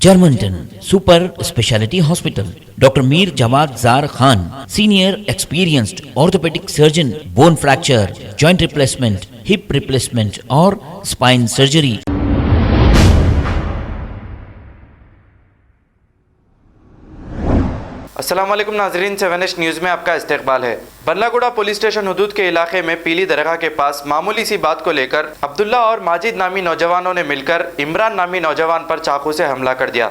Germanton super speciality hospital, doctor Mir Jawad Zar Khan, senior experienced orthopaedic surgeon, bone fracture, joint replacement, hip replacement और spine surgery. अस्सलाम वालेकुम नाजरीन, 7H news में आपका इस्तकबाल है। बल्लागुड़ा पुलिस स्टेशन हदूद के इलाके में पीली दरगाह के पास मामूली सी बात को लेकर अब्दुल्ला और माजिद नामी नौजवानों ने मिलकर इमरान नामी नौजवान पर चाकू से हमला कर दिया,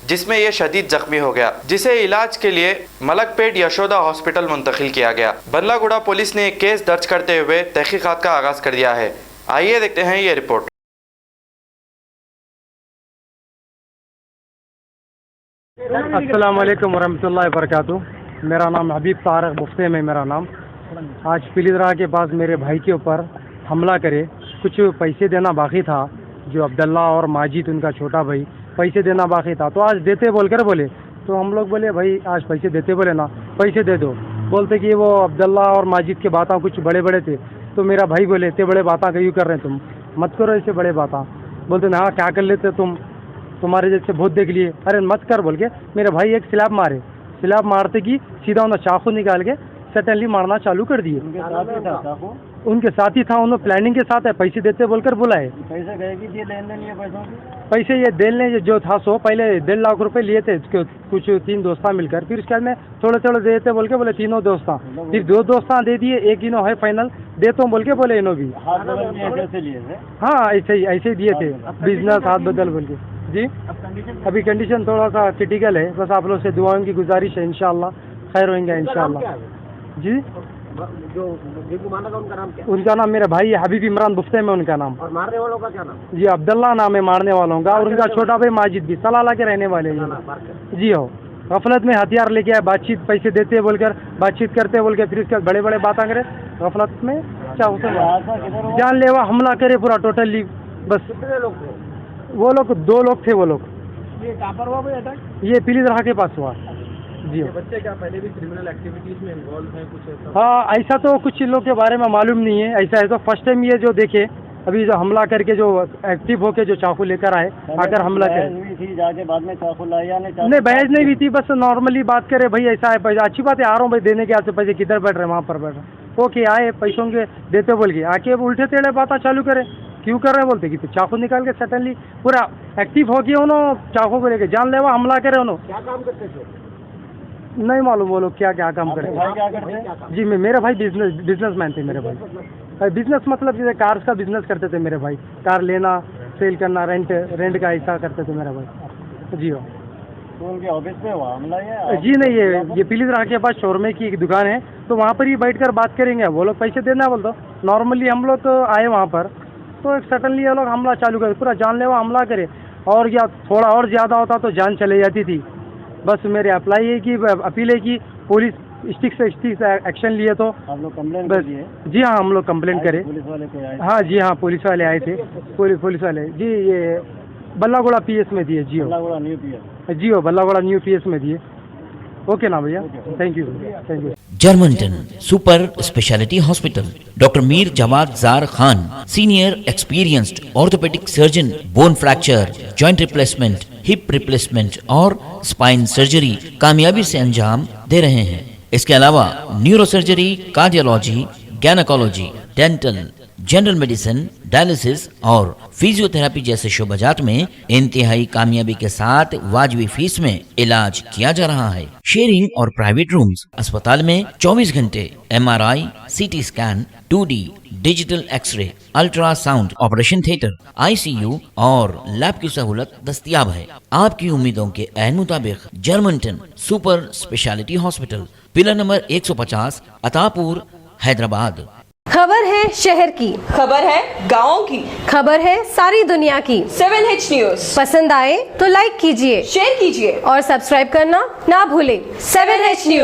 जिसमें यह शदीद जख्मी हो गया, जिसे इलाज के लिए मलकपेट यशोदा हॉस्पिटल मुंतकिल किया गया। बल्लागुड़ा पुलिस ने एक केस दर्ज करते हुए तहकीकात का आगाज कर दिया है। आइए देखते हैं ये रिपोर्ट। अस्सलाम वालेकुम वरहमतुल्लाहि वबरकातुहू। मेरा नाम हबीब तारक मुफ्ती में मेरा नाम। आज पीलीदरा के पास मेरे भाई के ऊपर हमला करे, कुछ पैसे देना बाकी था, जो अब्दुल्ला और माजिद उनका छोटा भाई, पैसे देना बाकी था, तो आज देते बोलकर बोले, तो हम लोग बोले भाई आज पैसे देते, बोले ना पैसे दे दो। बोलते कि वो अब्दुल्ला और माजिद के बातें कुछ बड़े बड़े थे, तो मेरा भाई बोले इतने बड़े बातें क्यों कर रहे हैं तुम, मत करो ऐसे बड़े बातें। बोलते ना क्या कर लेते तुम, तुम्हारे जैसे बहुत देख लिए, अरे मत कर बोल के मेरे भाई एक स्लैब मारे, स्लैब मारते कि सीधा उन्हें चाकू निकाल के सडनली मारना चालू कर दिए। उनके साथ ही था, उन्होंने प्लानिंग के साथ है, पैसे देते बोलकर बुलाए। पैसे गए कि ये लेन देन ये पैसों की? पैसे ये देने जो था सो पहले 1.5 लाख रुपए लिए थे कुछ 3 दोस्ता मिलकर, फिर उसके बाद में थोड़े थोड़े देते बोल के बोले तीनों दोस्ता, फिर 2 दोस्ता दे दिए, एक इनो है फाइनल दे तो बोल के बोले इनो भी। हाँ ऐसे ही दिए थे, बिजनेस हाथ बदल बोल के। जी अभी कंडीशन थोड़ा सा क्रिटिकल है, बस आप लोग से दुआओं की गुजारिश है, इंशाल्लाह खैर होंगे इंशाल्लाह। जी जो माना था उनका नाम क्या? उनका नाम मेरा भाई हबीब इमरान बुफ्ते में उनका नाम। और मारने वालों का क्या नाम? जी अब्दुल्ला नाम है मारने वालों का, और उनका छोटा भाई माजिद भी सलाला के रहने वाले हैं। जी हो, गफलत में हथियार लेके आए, बातचीत पैसे देते बोलकर बातचीत करते बोल के, फिर उसके बाद बड़े बड़े बातें करे, गफलत में जानलेवा हमला करे पूरा टोटली। बस कितने लोग थे? वो लोग 2 लोग थे वो लोग। ये कहाँ पर हुआ भाई अटैक? ये पीलीदरा के पास हुआ। जी ये बच्चे क्या पहले भी क्रिमिनल एक्टिविटीज में इन्वॉल्व हैं कुछ ऐसा? हाँ ऐसा तो कुछ लोग के बारे में मालूम नहीं है, ऐसा है तो फर्स्ट टाइम ये जो देखे अभी जो हमला करके जो एक्टिव होके जो चाकू लेकर आए, आकर हमला करे। जाके बाद में चाकू लाया नहीं बहस नहीं हुई थी, बस नॉर्मली बात करे भाई ऐसा है पैसा, अच्छी बात है आ रहा हूँ भाई देने के, आपसे पैसे किधर बैठ रहे वहाँ पर बैठ रहे, ओके आए पैसों के देते बोल के, आके उल्टे टेढ़े बात चालू करे, क्यों कर रहे बोलते कि तो चाकू निकाल के सडनली पूरा एक्टिव हो गया उन्होंने, चाकू को लेके जानलेवा हमला करे उन्होंने। क्या काम करते थे? नहीं मालूम वो लोग क्या क्या काम करे। क्या करते? जी मेरे भाई बिजनेसमैन थे मेरे भाई, बिजनेस मतलब जैसे कार्स का बिजनेस करते थे मेरे भाई, कार लेना सेल करना, रेंट का ऐसा करते थे मेरा भाई। जी हो। तो उनके ऑफिस में हुआ हमला है? जी नहीं, ये पीलीदरा के पास शोरमे की एक दुकान है, तो वहाँ पर ही बैठकर बात करेंगे, वो लोग पैसे देना बोल दो। नॉर्मली हम लोग तो आए वहाँ पर, तो एक सडनली ये लोग हमला चालू करे, पूरा जानलेवा हमला करे, और या थोड़ा और ज़्यादा होता तो जान चले जाती थी। बस मेरे अपील है कि पुलिस स्टिक से एक्शन लिए तो आप लोग कंप्लेंट बस। जी हाँ हम लोग कंप्लेंट करें। पुलिस वाले को आए? हाँ जी हाँ पुलिस वाले आए थे, पुलिस वाले जी ये बल्लागुड़ा पीएस में दिए। जी हो न्यू पीएस? जी हो बल्लागुड़ा न्यू पीएस में दिए। ओके ना भैया, thank you. Germanton super speciality hospital, doctor Mir Jawad Zar Khan, senior experienced orthopaedic surgeon, bone fracture, joint replacement, hip replacement और स्पाइन सर्जरी कामयाबी से अंजाम दे रहे हैं। इसके अलावा neuro surgery, cardiology, gynaecology, dental, general medicine, dialysis और फिजियोथेरेपी जैसे शोबाजात में इंतहाई कामयाबी के साथ वाजिबी फीस में इलाज किया जा रहा है। शेयरिंग और प्राइवेट रूम्स, अस्पताल में 24 घंटे MRI, CT scan, 2D digital x-ray, ultrasound, operation theatre, ICU और लैब की सहूलत दस्तयाब है। आपकी उम्मीदों के ऐन मुताबिक Germanton super speciality hospital, pillar number 150, Attapur, Hyderabad. खबर है शहर की, खबर है गाँव की, खबर है सारी दुनिया की। 7H न्यूज़ पसंद आए तो लाइक कीजिए, शेयर कीजिए और सब्सक्राइब करना ना भूलें। 7H news.